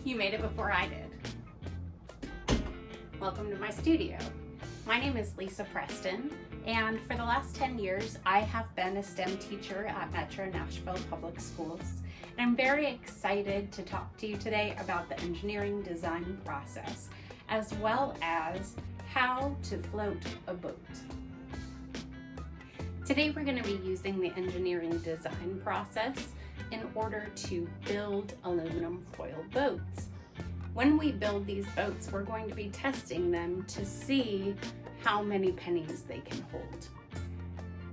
You made it before I did. Welcome to my studio. My name is Lisa Preston, and for the last 10 years, I have been a STEM teacher at Metro Nashville Public Schools. And I'm very excited to talk to you today about the engineering design process, as well as how to float a boat. Today we're going to be using the engineering design process in order to build aluminum foil boats. When we build these boats, we're going to be testing them to see how many pennies they can hold.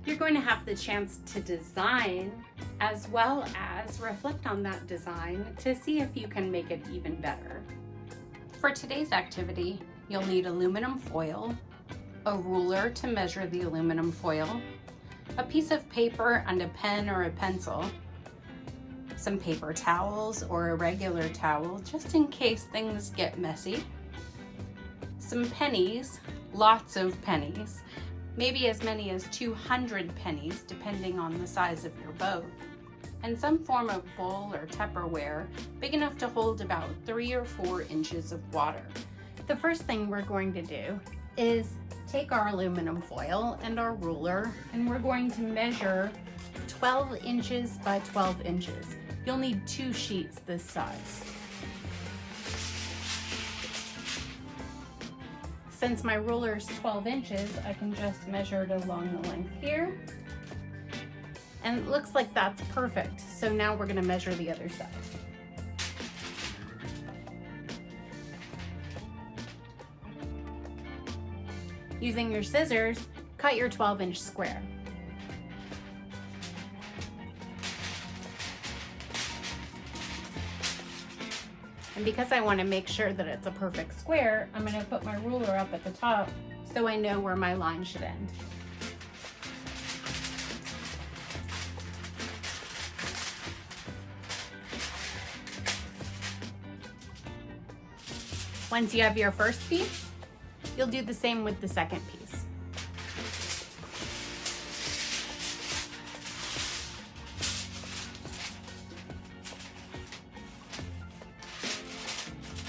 You're going to have the chance to design as well as reflect on that design to see if you can make it even better. For today's activity, you'll need aluminum foil, a ruler to measure the aluminum foil, a piece of paper and a pen or a pencil, some paper towels or a regular towel just in case things get messy, some pennies, lots of pennies, maybe as many as 200 pennies depending on the size of your boat, and some form of bowl or Tupperware big enough to hold about 3 or 4 inches of water. The first thing we're going to do is take our aluminum foil and our ruler, and we're going to measure 12 inches by 12 inches. You'll need 2 sheets this size. Since my ruler is 12 inches, I can just measure it along the length here. And it looks like that's perfect. So now we're going to measure the other side. Using your scissors, cut your 12-inch square. And because I want to make sure that it's a perfect square, I'm going to put my ruler up at the top so I know where my line should end. Once you have your first piece, you'll do the same with the second piece.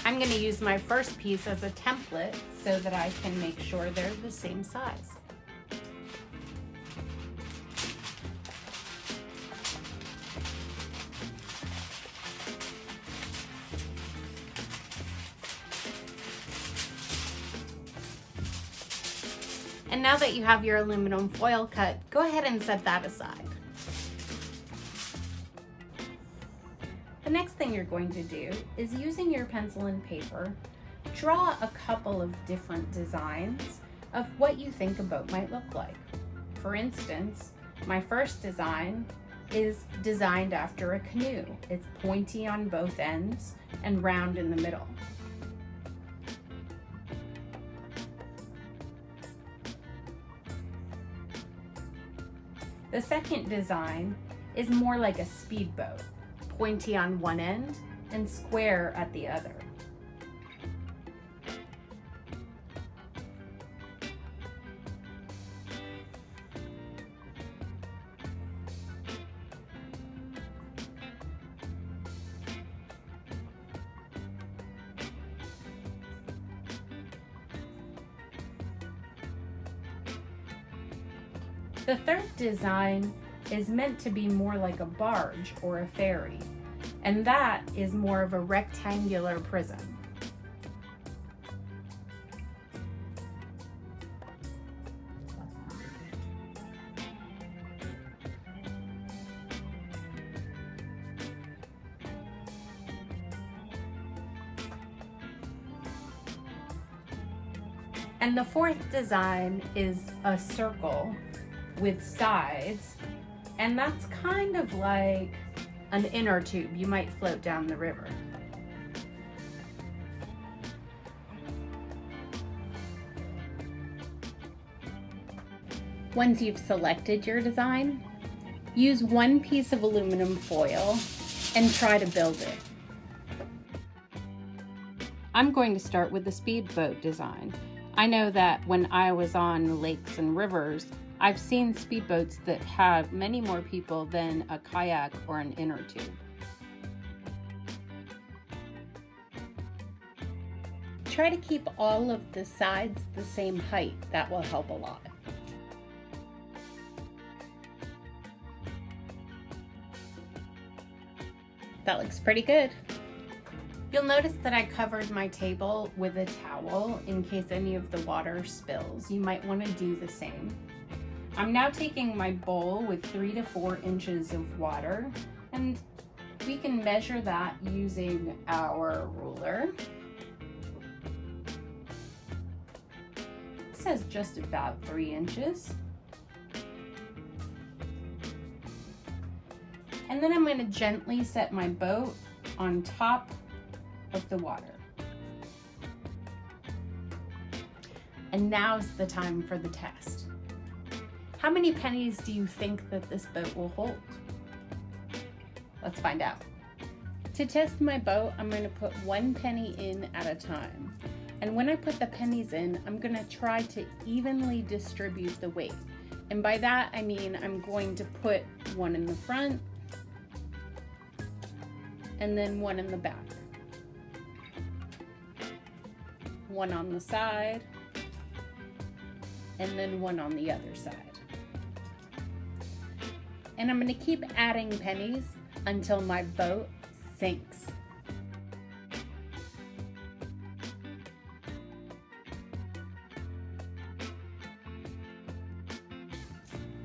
I'm going to use my first piece as a template so that I can make sure they're the same size. And now that you have your aluminum foil cut, go ahead and set that aside. The next thing you're going to do is, using your pencil and paper, draw a couple of different designs of what you think a boat might look like. For instance, my first design is designed after a canoe. It's pointy on both ends and round in the middle. The second design is more like a speedboat, pointy on one end and square at the other. The third design is meant to be more like a barge or a ferry, and that is more of a rectangular prism. And the fourth design is a circle with sides, and that's kind of like an inner tube you might float down the river. Once you've selected your design, use one piece of aluminum foil and try to build it. I'm going to start with the speedboat design. I know that when I was on lakes and rivers, I've seen speedboats that have many more people than a kayak or an inner tube. Try to keep all of the sides the same height. That will help a lot. That looks pretty good. You'll notice that I covered my table with a towel in case any of the water spills. You might want to do the same. I'm now taking my bowl with 3 to 4 inches of water, and we can measure that using our ruler. It says just about 3 inches. And then I'm going to gently set my boat on top of the water. And now's the time for the test. How many pennies do you think that this boat will hold? Let's find out. To test my boat, I'm going to put 1 penny in at a time. And when I put the pennies in, I'm going to try to evenly distribute the weight. And by that, I mean I'm going to put 1 in the front and then 1 in the back. 1 on the side, and then 1 on the other side. And I'm going to keep adding pennies until my boat sinks.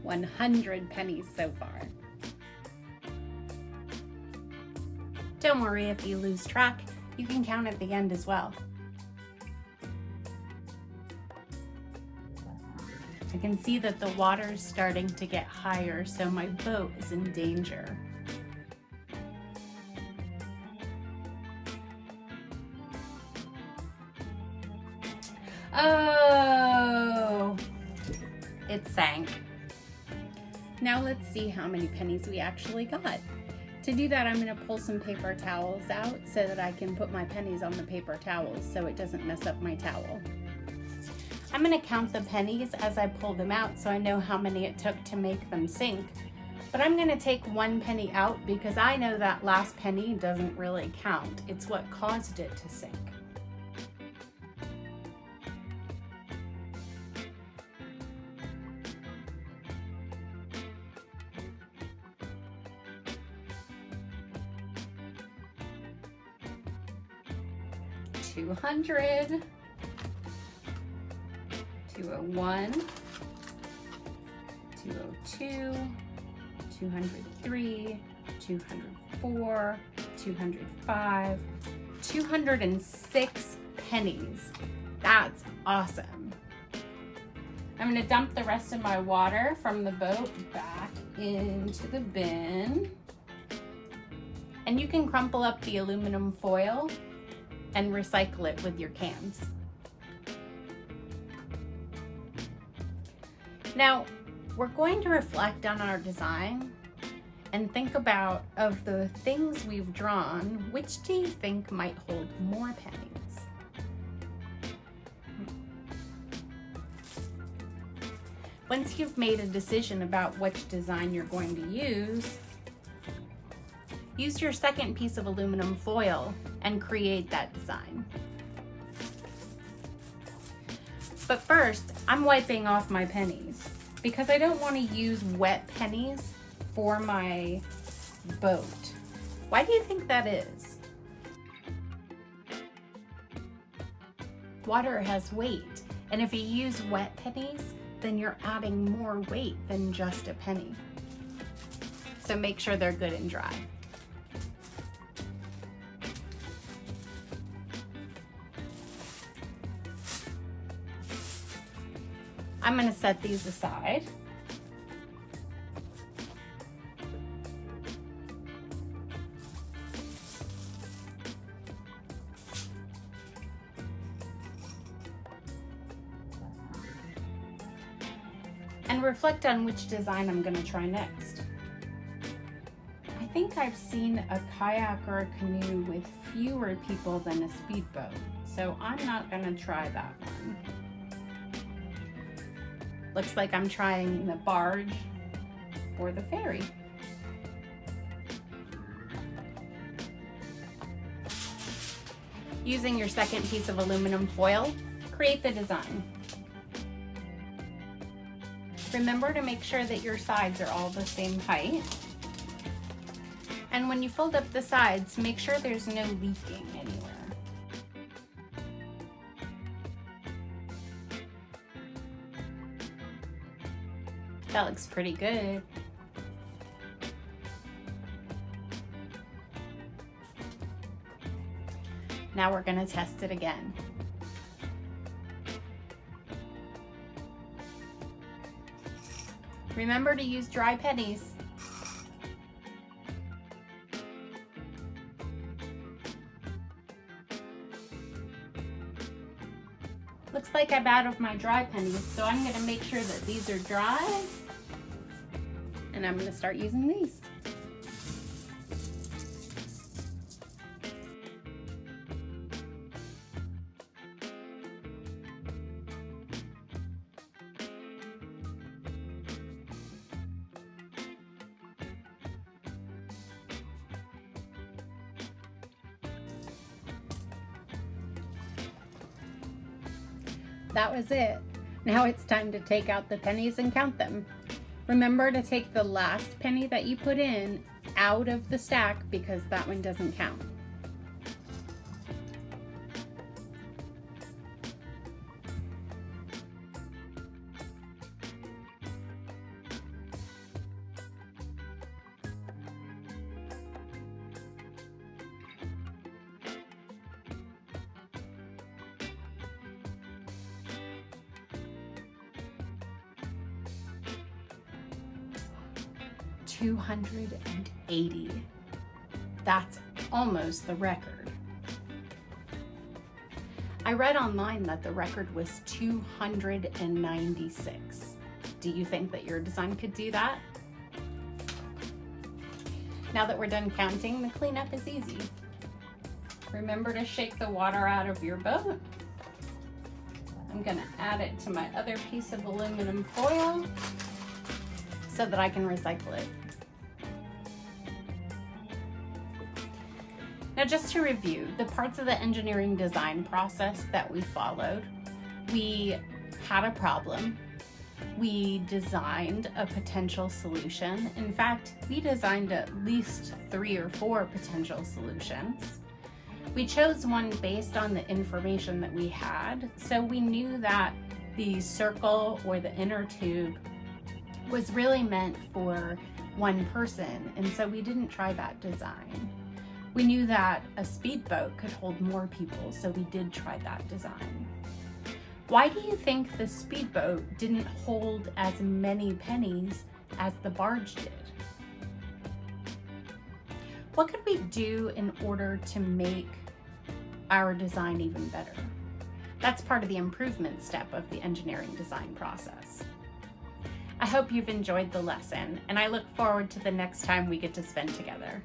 $100 pennies so far. Don't worry if you lose track, you can count at the end as well. I can see that the water is starting to get higher, so my boat is in danger. Oh, it sank. Now let's see how many pennies we actually got. To do that, I'm going to pull some paper towels out so that I can put my pennies on the paper towels so it doesn't mess up my towel. I'm going to count the pennies as I pull them out so I know how many it took to make them sink. But I'm going to take 1 penny out because I know that last penny doesn't really count. It's what caused it to sink. $200, 201, 202, 203, 204, 205, 206 pennies. That's awesome. I'm going to dump the rest of my water from the boat back into the bin. And you can crumple up the aluminum foil and recycle it with your cans. Now, we're going to reflect on our design and think about, of the things we've drawn, which do you think might hold more pennies? Once you've made a decision about which design you're going to use your second piece of aluminum foil and create that design. But first, I'm wiping off my pennies because I don't want to use wet pennies for my boat. Why do you think that is? Water has weight, and if you use wet pennies, then you're adding more weight than just a penny. So make sure they're good and dry. I'm going to set these aside. And reflect on which design I'm going to try next. I think I've seen a kayak or a canoe with fewer people than a speedboat, so I'm not going to try that one. Looks like I'm trying the barge or the ferry. Using your second piece of aluminum foil, create the design. Remember to make sure that your sides are all the same height. And when you fold up the sides, make sure there's no leaking anywhere. That looks pretty good. Now we're going to test it again. Remember to use dry pennies. Looks like I'm out of my dry pennies, so I'm going to make sure that these are dry. And I'm going to start using these. That was it. Now it's time to take out the pennies and count them. Remember to take the last penny that you put in out of the stack because that one doesn't count. $280. That's almost the record. I read online that the record was 296. Do you think that your design could do that? Now that we're done counting, the cleanup is easy. Remember to shake the water out of your boat. I'm gonna add it to my other piece of aluminum foil so that I can recycle it. Now, just to review, the parts of the engineering design process that we followed, we had a problem, we designed a potential solution. In fact, we designed at least 3 or 4 potential solutions. We chose one based on the information that we had, so we knew that the circle or the inner tube was really meant for one person, and so we didn't try that design. We knew that a speedboat could hold more people, so we did try that design. Why do you think the speedboat didn't hold as many pennies as the barge did? What could we do in order to make our design even better? That's part of the improvement step of the engineering design process. I hope you've enjoyed the lesson, and I look forward to the next time we get to spend together.